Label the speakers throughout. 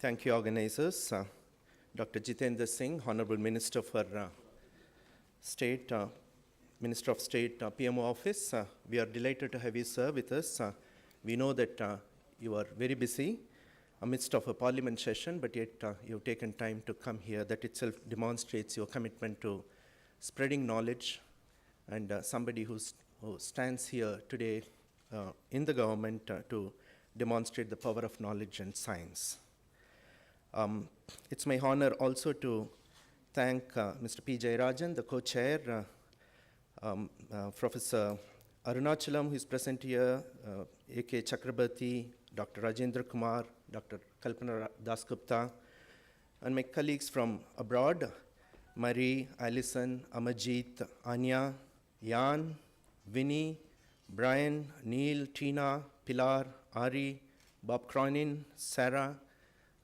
Speaker 1: Thank you, organizers. Dr. Jitendra Singh, Honorable Minister for State, Minister of State, PMO Office. We are delighted to have you, sir, with us. We know that you are very busy amidst of a parliament session, but yet you've taken time to come here. That itself demonstrates your commitment to spreading knowledge, and somebody who stands here today in the government to demonstrate the power of knowledge and science. It's my honor also to thank Mr. P. Jayarajan, the co-chair, Professor Arunachalam, who is present here, A.K. Chakrabarti, Dr. Rajendra Kumar, Dr. Kalpana Dasgupta, and my colleagues from abroad, Marie, Alison, Amajit, Anya, Jan, Vinny, Brian, Neil, Tina, Pilar, Ari, Bob Cronin, Sarah,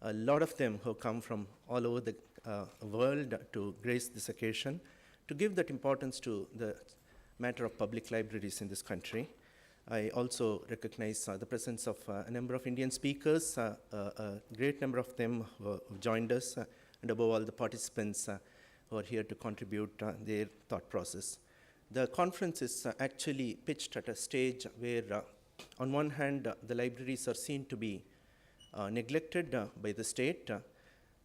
Speaker 1: a lot of them who come from all over the world to grace this occasion, to give that importance to the matter of public libraries in this country. I also recognize the presence of a number of Indian speakers, a great number of them who have joined us, and above all the participants who are here to contribute their thought process. The conference is actually pitched at a stage where, on one hand, the libraries are seen to be neglected by the state,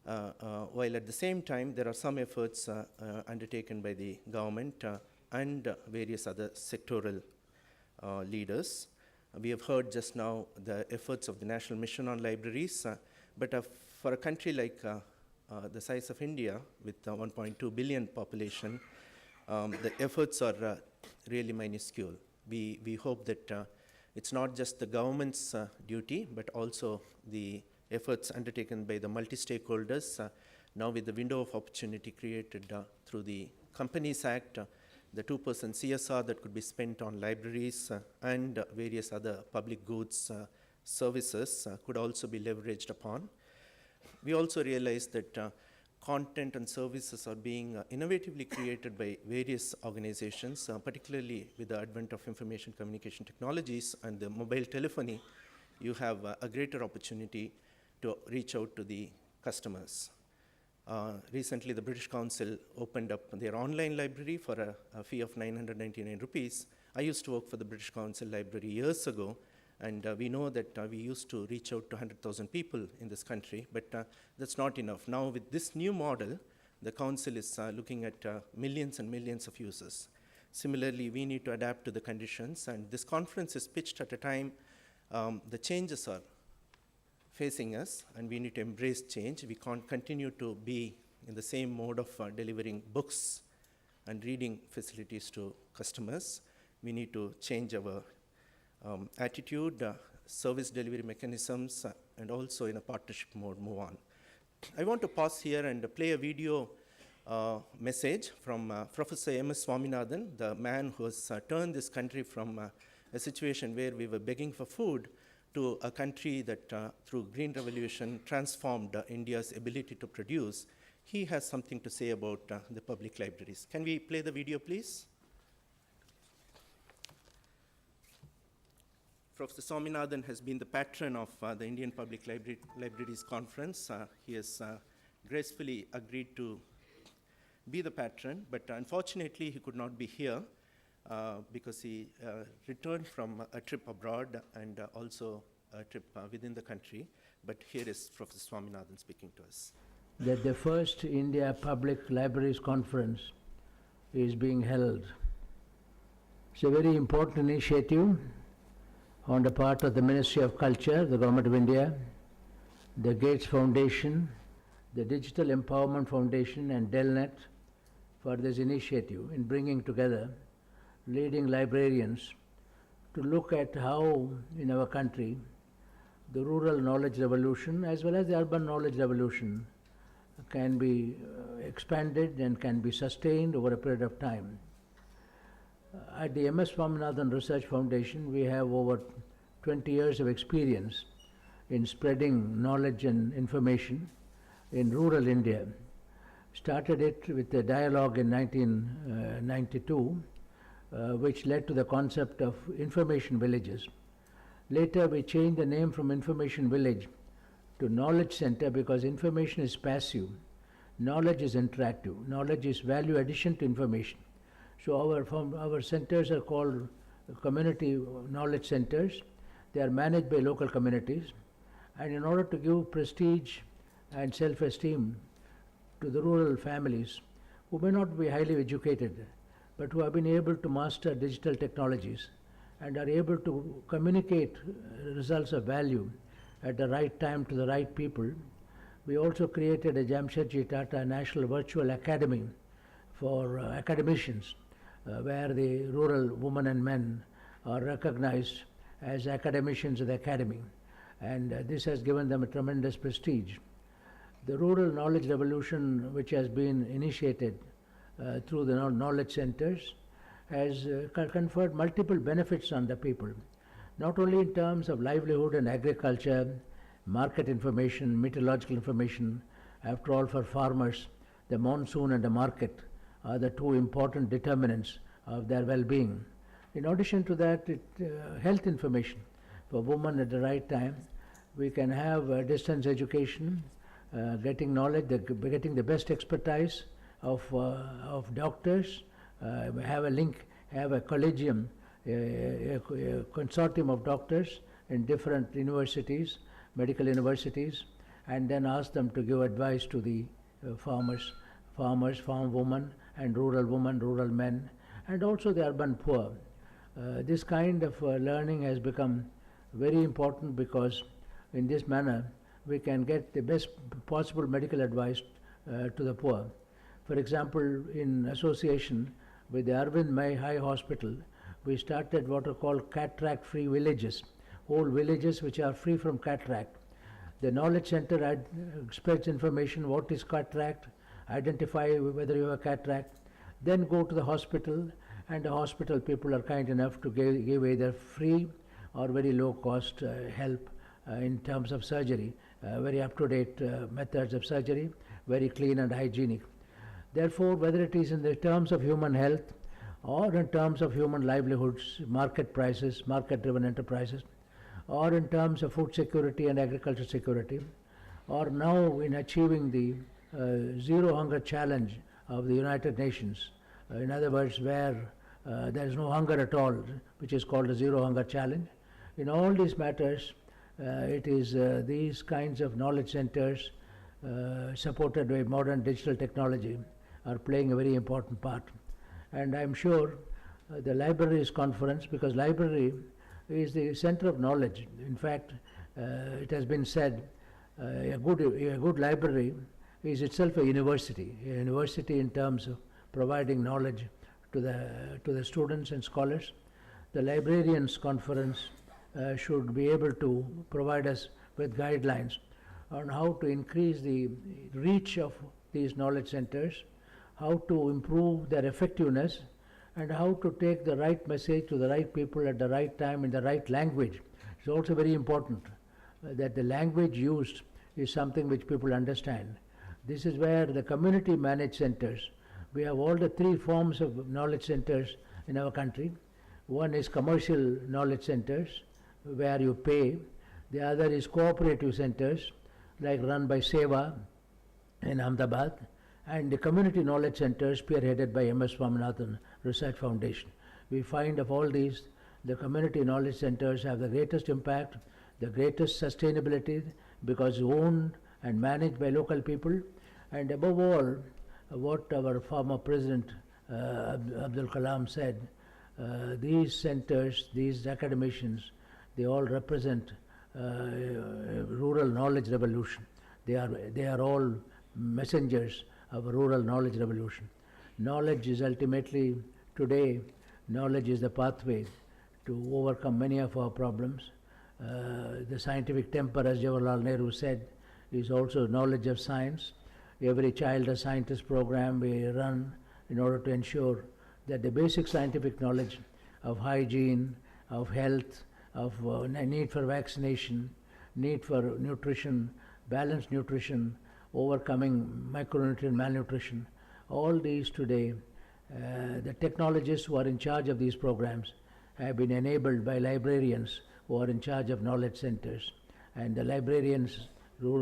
Speaker 1: while at the same time there are some efforts undertaken by the government and various other sectoral leaders. We have heard just now the efforts of the National Mission on Libraries, but for a country like the size of India with 1.2 billion population, the efforts are really minuscule. We hope that it's not just the government's duty, but also the efforts undertaken by the multi-stakeholders. Now with the window of opportunity created through the Companies Act, the 2% CSR that could be spent on libraries and various other public goods services could also be leveraged upon. We also realize that content and services are being innovatively created by various organizations, particularly with the advent of information communication technologies and the mobile telephony. You have a greater opportunity to reach out to the customers. Recently, the British Council opened up their online library for a fee of 999 rupees. I used to work for the British Council Library years ago, and we know that we used to reach out to 100,000 people in this country, but that's not enough. Now with this new model, the council is looking at millions and millions of users. Similarly, we need to adapt to the conditions, and this conference is pitched at a time the changes are facing us, and we need to embrace change. We can't continue to be in the same mode of delivering books and reading facilities to customers. We need to change our attitude, service delivery mechanisms, and also in a partnership mode move on. I want to pause here and play a video message from Professor M.S. Swaminathan, the man who has turned this country from a situation where we were begging for food to a country that through Green Revolution transformed India's ability to produce. He has something to say about the public libraries. Can we play the video, please? Professor Swaminathan has been the patron of the Indian Public Libraries Conference. He has gracefully agreed to be the patron, but unfortunately he could not be here because he returned from a trip abroad and also a trip within the country. But here is Professor Swaminathan speaking to us.
Speaker 2: That the first India Public Libraries Conference is being held. It's a very important initiative on the part of the Ministry of Culture, the Government of India, the Gates Foundation, the Digital Empowerment Foundation, and Delnet for this initiative in bringing together leading librarians to look at how in our country the rural knowledge revolution as well as the urban knowledge revolution can be expanded and can be sustained over a period of time. At the M.S. Swaminathan Research Foundation, we have over 20 years of experience in spreading knowledge and information in rural India. Started it with a dialogue in 1992, which led to the concept of information villages. Later, we changed the name from information village to knowledge center because information is passive, knowledge is interactive, knowledge is value addition to information. So our centers are called community knowledge centers. They are managed by local communities, and in order to give prestige and self-esteem to the rural families who may not be highly educated but who have been able to master digital technologies and are able to communicate results of value at the right time to the right people, we also created a Jamshedji Tata National Virtual Academy for academicians, where the rural women and men are recognized as academicians of the academy, and this has given them a tremendous prestige. The rural knowledge revolution, which has been initiated through the knowledge centers, has conferred multiple benefits on the people, not only in terms of livelihood and agriculture, market information, meteorological information. After all, for farmers, the monsoon and the market are the two important determinants of their well-being. In addition to that, health information for women at the right time. We can have distance education, getting knowledge, getting the best expertise of doctors, have a link, have a collegium, a consortium of doctors in different universities, medical universities, and then ask them to give advice to the farmers, farm women, and rural men, and also the urban poor. This kind of learning has become very important because in this manner we can get the best possible medical advice to the poor. For example, in association with the Arvind May High Hospital, we started what are called cataract-free villages, whole villages which are free from cataract. The knowledge center spreads information, what is cataract, identify whether you have cataract, then go to the hospital, and the hospital people are kind enough to give either free or very low cost help in terms of surgery, very up-to-date methods of surgery, very clean and hygienic. Therefore, whether it is in the terms of human health or in terms of human livelihoods, market prices, market-driven enterprises, or in terms of food security and agriculture security, or now in achieving the zero hunger challenge of the United Nations, in other words, where there is no hunger at all, which is called the zero hunger challenge. In all these matters, it is these kinds of knowledge centers supported by modern digital technology are playing a very important part. And I'm sure the libraries conference, because library is the center of knowledge. In fact, it has been said a good library is itself a university in terms of providing knowledge to the students and scholars. The librarians conference should be able to provide us with guidelines on how to increase the reach of these knowledge centers, how to improve their effectiveness, and how to take the right message to the right people at the right time in the right language. It's also very important that the language used is something which people understand. This is where the community managed centers, we have all the three forms of knowledge centers in our country. One is commercial knowledge centers where you pay. The other is cooperative centers like run by Seva in Ahmedabad, and the community knowledge centers spearheaded by MS Swaminathan Research Foundation. We find of all these, the community knowledge centers have the greatest impact, the greatest sustainability because owned and managed by local people, and above all, what our former President Abdul Kalam said, these centers, these academicians, they all represent rural knowledge revolution. They are all messengers of a rural knowledge revolution. Knowledge is ultimately, today, knowledge is the pathway to overcome many of our problems. The scientific temper, as Jawaharlal Nehru said, is also knowledge of science. Every child a scientist program we run in order to ensure that the basic scientific knowledge of hygiene, of health, of need for vaccination, need for nutrition, balanced nutrition, overcoming micronutrient malnutrition, all these today, the technologists who are in charge of these programs have been enabled by librarians who are in charge of knowledge centers. And the librarians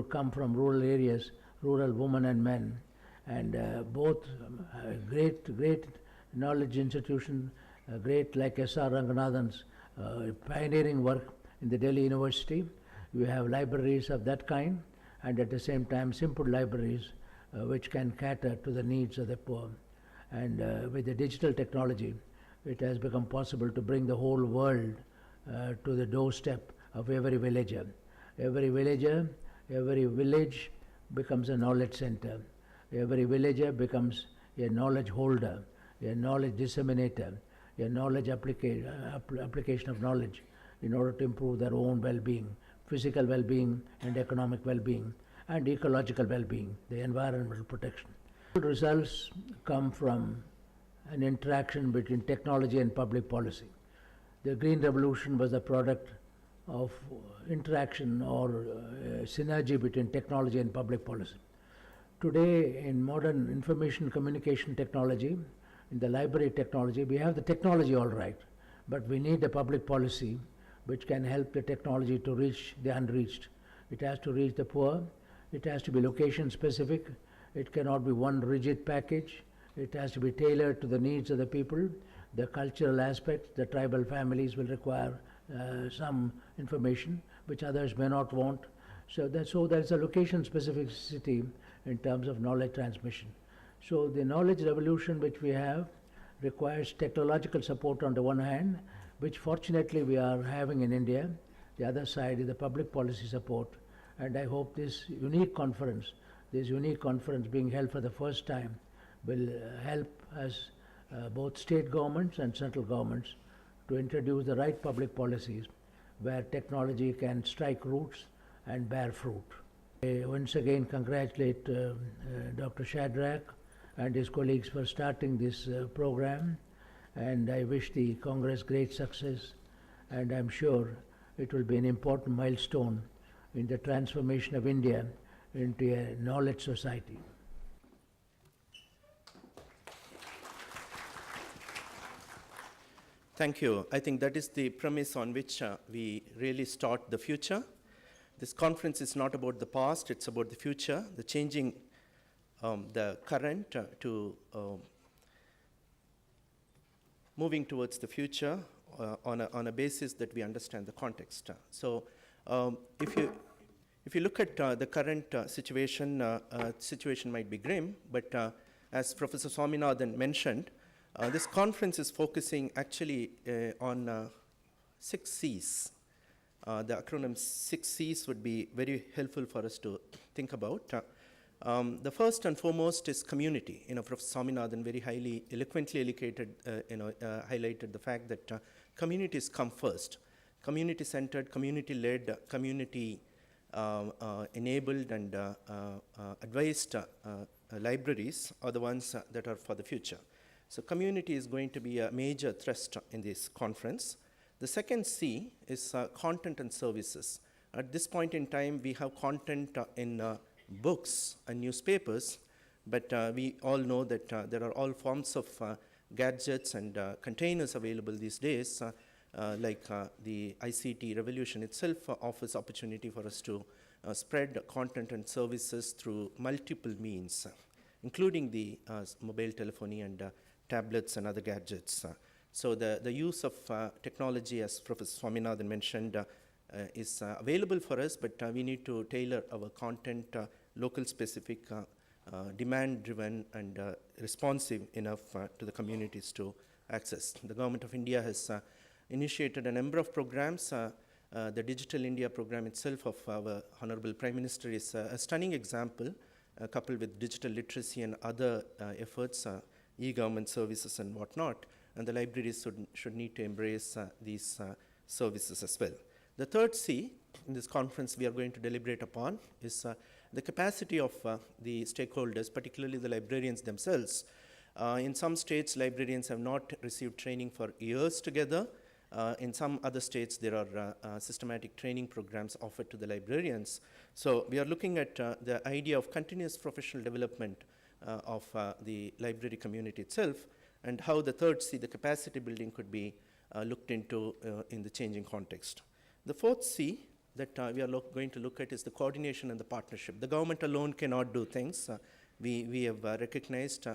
Speaker 2: come from rural areas, rural women and men, and both great knowledge institution, great like S.R. Ranganathan's pioneering work in the Delhi University. We have libraries of that kind, and at the same time simple libraries which can cater to the needs of the poor. And with the digital technology, it has become possible to bring the whole world to the doorstep of every villager. Every villager, every village becomes a knowledge center. Every villager becomes a knowledge holder, a knowledge disseminator, a knowledge application of knowledge in order to improve their own well-being, physical well-being and economic well-being, and ecological well-being, the environmental protection. Results come from an interaction between technology and public policy. The Green Revolution was the product of interaction or synergy between technology and public policy. Today, in modern information communication technology, in the library technology, we have the technology all right, but we need a public policy which can help the technology to reach the unreached. It has to reach the poor, it has to be location specific, it cannot be one rigid package, it has to be tailored to the needs of the people, the cultural aspects. The tribal families will require some information which others may not want. So there's a location specificity in terms of knowledge transmission. So the knowledge revolution which we have requires technological support on the one hand, which fortunately we are having in India. The other side is the public policy support. And I hope this unique conference being held for the first time, will help us, both state governments and central governments, to introduce the right public policies where technology can strike roots and bear fruit. I once again congratulate Dr. Shadrach and his colleagues for starting this program, and I wish the Congress great success, and I'm sure it will be an important milestone in the transformation of India into a knowledge society.
Speaker 1: Thank you. I think that is the premise on which we really start the future. This conference is not about the past, it's about the future, the changing the current to moving towards the future on a basis that we understand the context. So if you look at the current situation, situation might be grim, but as Professor Swaminathan mentioned, this conference is focusing actually on 6 C's. The acronym 6 C's would be very helpful for us to think about. The first and foremost is community. Professor Swaminathan very highly, eloquently highlighted the fact that communities come first. Community-centered, community-led, community-enabled and advised libraries are the ones that are for the future. So community is going to be a major thrust in this conference. The second C is content and services. At this point in time, we have content in books and newspapers, but we all know that there are all forms of gadgets and containers available these days, like the ICT revolution itself offers opportunity for us to spread content and services through multiple means, including the mobile telephony and tablets and other gadgets. So the use of technology, as Professor Swaminathan mentioned, is available for us, but we need to tailor our content local specific, demand-driven and responsive enough to the communities to access. The Government of India has initiated a number of programs. The Digital India program itself of our Honorable Prime Minister is a stunning example, coupled with digital literacy and other efforts, e-government services and whatnot, and the libraries should need to embrace these services as well. The third C in this conference we are going to deliberate upon is the capacity of the stakeholders, particularly the librarians themselves. In some states, librarians have not received training for years together. In some other states, there are systematic training programs offered to the librarians. So we are looking at the idea of continuous professional development of the library community itself, and how the third C, the capacity building, could be looked into in the changing context. The fourth C, that we are going to look at is the coordination and the partnership. The government alone cannot do things. We have recognized,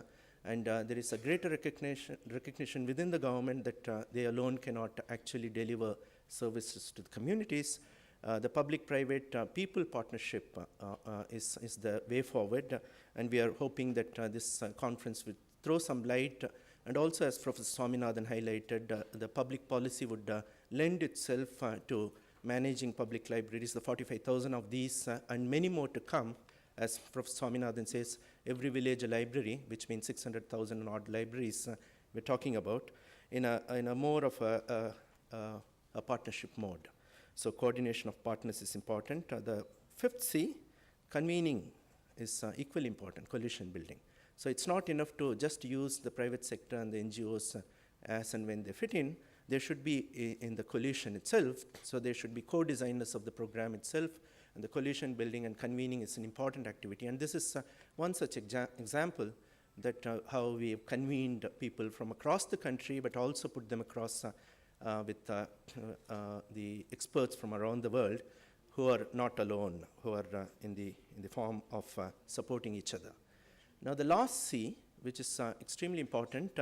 Speaker 1: and there is a greater recognition within the government that they alone cannot actually deliver services to the communities. The public-private people partnership is the way forward, and we are hoping that this conference will throw some light, and also, as Professor Swaminathan highlighted, the public policy would lend itself to managing public libraries, the 45,000 of these, and many more to come. As Professor Swaminathan says, every village a library, which means 600,000 odd libraries we're talking about, in a more of a partnership mode. So coordination of partners is important. The fifth C, convening, is equally important, coalition building. So it's not enough to just use the private sector and the NGOs as and when they fit in. There should be in the coalition itself, so there should be co-designers of the program itself, and the coalition building and convening is an important activity. And this is one such example that how we have convened people from across the country, but also put them across with the experts from around the world who are not alone, who are in the form of supporting each other. Now the last C, which is extremely important,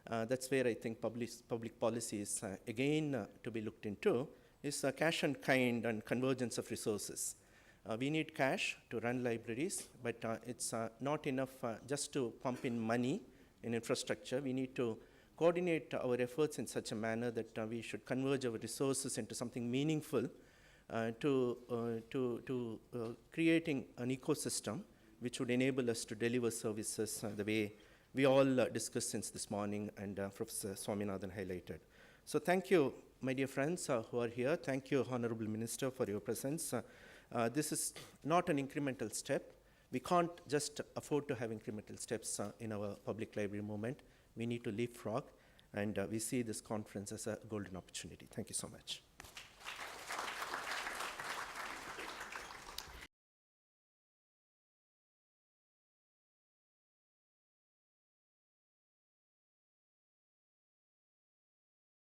Speaker 1: that's where I think public policy is again to be looked into, is cash and kind and convergence of resources. We need cash to run libraries, but it's not enough just to pump in money in infrastructure. We need to coordinate our efforts in such a manner that we should converge our resources into something meaningful to creating an ecosystem which would enable us to deliver services the way we all discussed since this morning and Professor Swaminathan highlighted. So thank you, my dear friends who are here. Thank you, Honorable Minister, for your presence. This is not an incremental step. We can't just afford to have incremental steps in our public library movement. We need to leapfrog, and we see this conference as a golden opportunity. Thank you so much.